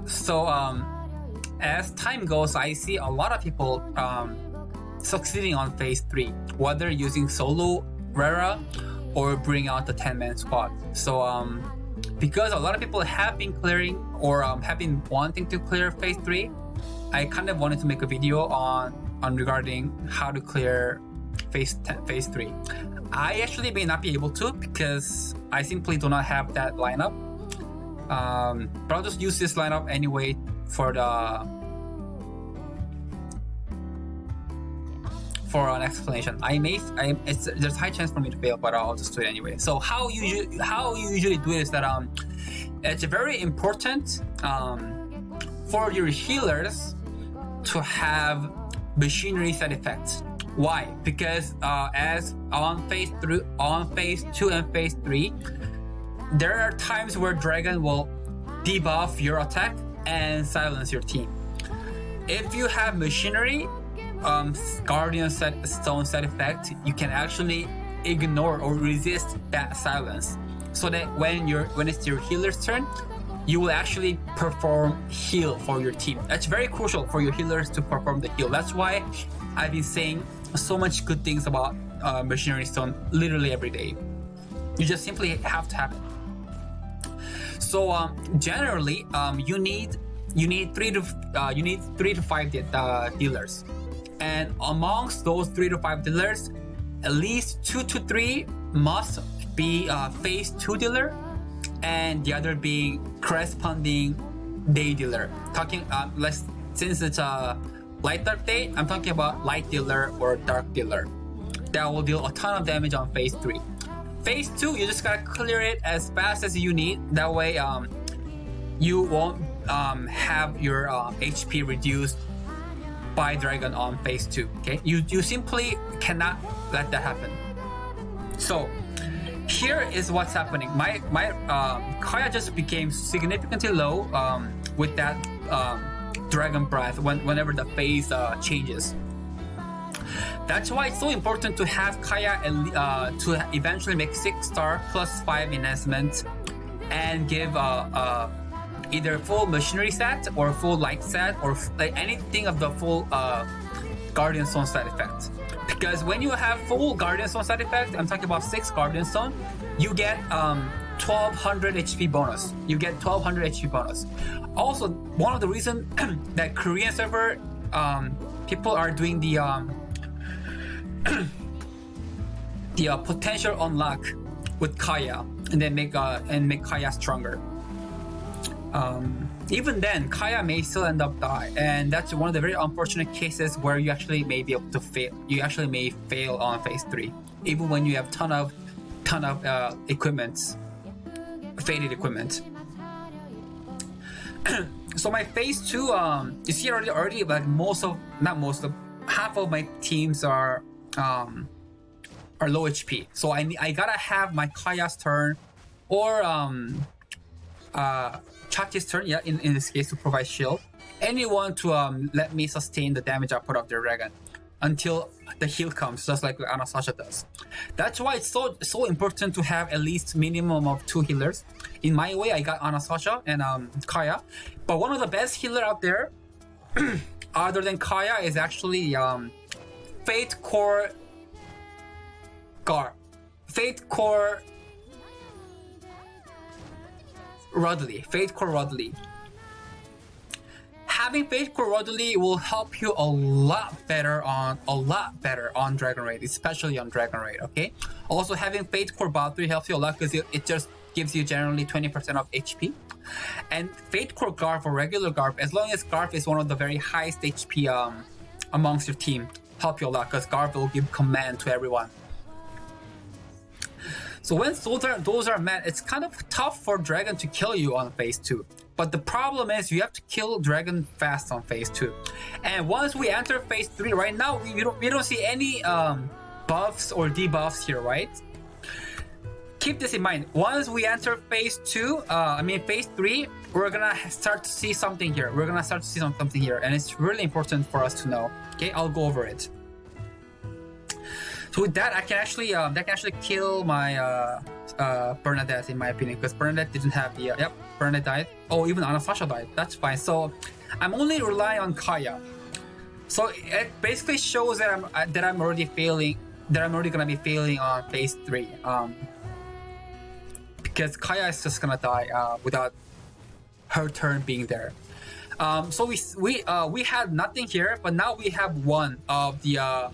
So as time goes, I see a lot of people succeeding on phase 3, whether using solo Rara or bring out the 10-man squad. So because a lot of people have been clearing or have been wanting to clear phase 3, I kind of wanted to make a video on regarding how to clear phase 3. I actually may not be able to because I simply do not have that lineup. But I'll just use this lineup anyway for an explanation. There's a high chance for me to fail, but I'll just do it anyway. So how you usually do it is that it's very important for your healers to have machinery side effects. Why? Because as on phase 2 and phase 3, there are times where Dragon will debuff your attack and silence your team. If you have machinery, Guardian Stone side effect, you can actually ignore or resist that silence, so that when it's your healer's turn, you will actually perform heal for your team. That's very crucial for your healers to perform the heal. That's why I've been saying so much good things about Machinery Stone literally every day. You just simply have to have it. So generally, you need 3 to 5 dealers, and amongst those 3 to 5 dealers, at least 2 to 3 must be phase 2 dealer, and the other being corresponding day dealer. Since it's a light dark day, I'm talking about light dealer or dark dealer. That will deal a ton of damage on phase 3. Phase 2, you just gotta clear it as fast as you need. That way, you won't have your HP reduced by Dragon on phase 2. Okay, you simply cannot let that happen. So here is what's happening. My Kaya just became significantly low with that Dragon Breath whenever the phase changes. That's why it's so important to have Kaya to eventually make 6-star plus 5 enhancement and give either full machinery set or full light set or anything of the full Guardian Stone side effect. Because when you have full Guardian Stone side effect, I'm talking about 6 Guardian Stone, you get 1200 HP bonus. You get 1200 HP bonus. Also, one of the reasons that Korean server people are doing the potential unlock with Kaya and then make Kaya stronger. Even then, Kaya may still end up die, and that's one of the very unfortunate cases where you actually may be able to fail. You actually may fail on phase 3, even when you have ton of equipment, faded equipment. So my phase 2, you see already like half of my teams are low HP. So I gotta have my Kaya's turn or Chachi's turn, in this case, to provide shield. Anyone to let me sustain the damage output of the dragon until the heal comes, just like Anastasia does. That's why it's so important to have at least minimum of 2 healers. In my way, I got Anastasia and Kaya, but one of the best healer out there, other than Kaya, is actually Fate Core Rudley. Having Fate Core Rudley will help you a lot better on Dragon Raid, especially on Dragon Raid. Okay. Also, having Fate Core Rudley helps you a lot because it just gives you generally 20% of HP. And Fate Core Garf or regular Garf, as long as Garf is one of the very highest HP amongst your team, help you a lot because Garf will give command to everyone. So once those are met, it's kind of tough for Dragon to kill you on phase 2. But the problem is you have to kill Dragon fast on phase 2. And once we enter phase 3, right now we don't see any buffs or debuffs here, right? Keep this in mind. Once we enter phase 3, we're gonna start to see something here. And it's really important for us to know. Okay, I'll go over it. So with that, I can actually that can actually kill my Bernadette, in my opinion, because Bernadette didn't have the yep, Bernadette died. Oh, even Anastasia died. That's fine. So I'm only relying on Kaya. So it basically shows that I'm already failing. That I'm already gonna be failing on phase 3. Because Kaya is just gonna die without her turn being there. So we had nothing here, but now we have one of the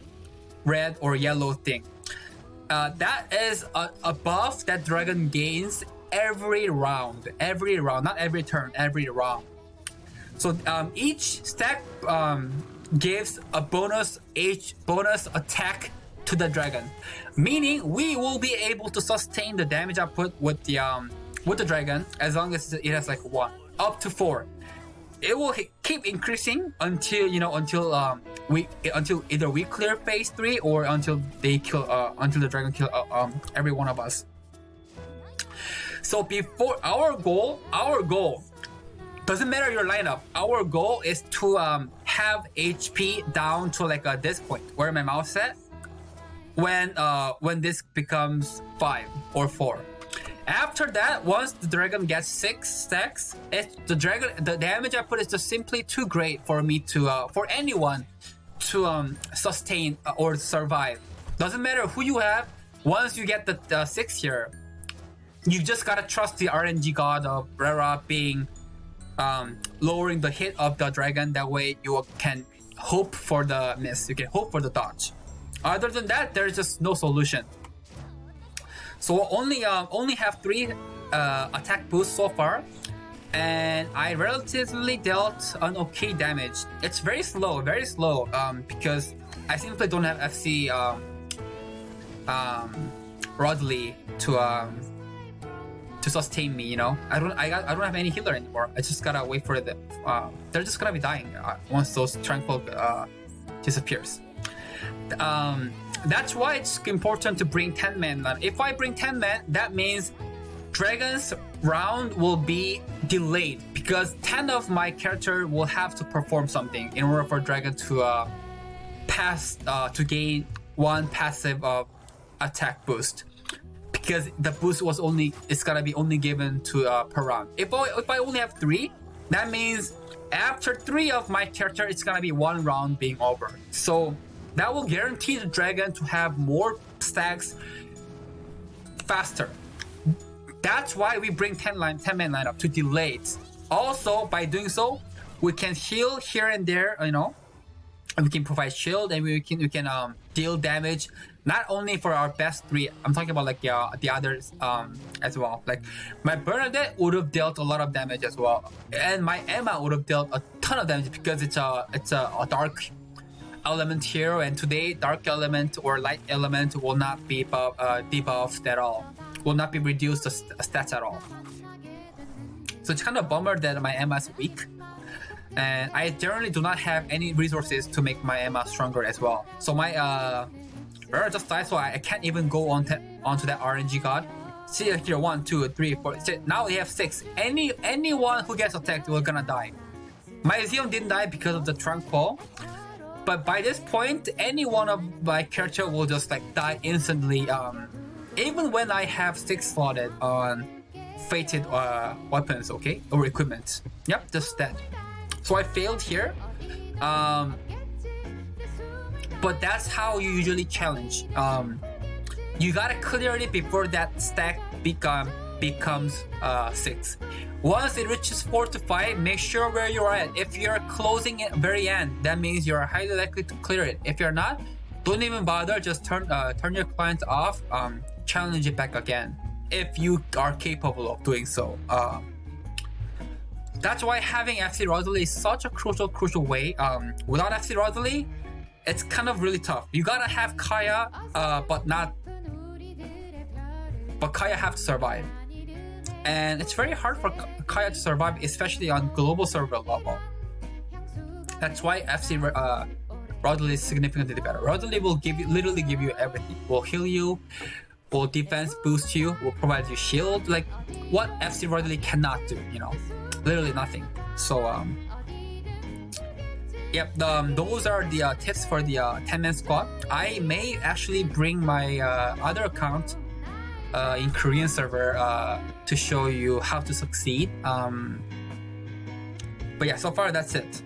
red or yellow thing. That is a buff that dragon gains every round, not every turn, every round. So each stack gives a bonus attack to the dragon, meaning we will be able to sustain the damage output with the dragon as long as it has like 1 up to 4. It will keep increasing until until either we clear phase 3 or until the dragon kill every one of us. So before our goal doesn't matter your lineup. Our goal is to have HP down to like this point where my mouse at when this becomes 5 or 4. After that, once the dragon gets 6 stacks, the damage I put is just simply too great for me to for anyone to sustain or survive. Doesn't matter who you have. Once you get the 6 here, you just gotta trust the RNG god of Rera being lowering the hit of the dragon. That way you can hope for the miss. You can hope for the dodge. Other than that, there's just no solution. So only have 3 attack boosts so far, and I relatively dealt an okay damage. It's very slow, because I simply don't have FC Rodley to sustain me. You know, I don't have any healer anymore. I just gotta wait for the. They're just gonna be dying once those tranquil disappears. That's why it's important to bring 10 men. If I bring 10 men, that means Dragon's round will be delayed because 10 of my character will have to perform something in order for Dragon to to gain 1 passive attack boost. Because the boost it's gonna be only given to per round. If I only have 3, that means after 3 of my character, it's gonna be 1 round being over. So that will guarantee the dragon to have more stacks faster. That's why we bring 10 man lineup to delay it. Also, by doing so, we can heal here and there, you know, and we can provide shield, and we can deal damage not only for our best 3. I'm talking about like the others as well. Like my Bernadette would have dealt a lot of damage as well, and my Emma would have dealt a ton of damage because it's a dark element hero, and today dark element or light element will not be debuffed at all, will not be reduced to stats at all. So it's kind of a bummer that my Emma is weak, and I generally do not have any resources to make my Emma stronger as well. So my Rara just died, so I can't even go onto that RNG god. See here, 1, 2, 3, 4. See, now we have 6. Anyone who gets attacked will gonna die. My Zeon didn't die because of the Tranquil. But by this point, any one of my character will just like die instantly. Even when I have 6 slotted on fated weapons, okay, or equipment. Yep, just that. So I failed here. But that's how you usually challenge. You gotta clear it before that stack becomes 6. Once it reaches 4 to 5, make sure where you're at. If you're closing at very end, that means you're highly likely to clear it. If you're not, don't even bother. Just turn your client off. Challenge it back again if you are capable of doing so. That's why having FC Rosalie is such a crucial way. Without FC Rosalie, it's kind of really tough. You gotta have Kaya, but Kaya have to survive. And it's very hard for Kaya to survive, especially on global server level. That's why FC Rosalie is significantly better. Rosalie will literally give you everything. Will heal you, will defense boost you, will provide you shield. Like what FC Rosalie cannot do, you know, literally nothing. So Yep, those are the tips for the 10-man squat. I may actually bring my other account in Korean server to show you how to succeed. But yeah, so far that's it.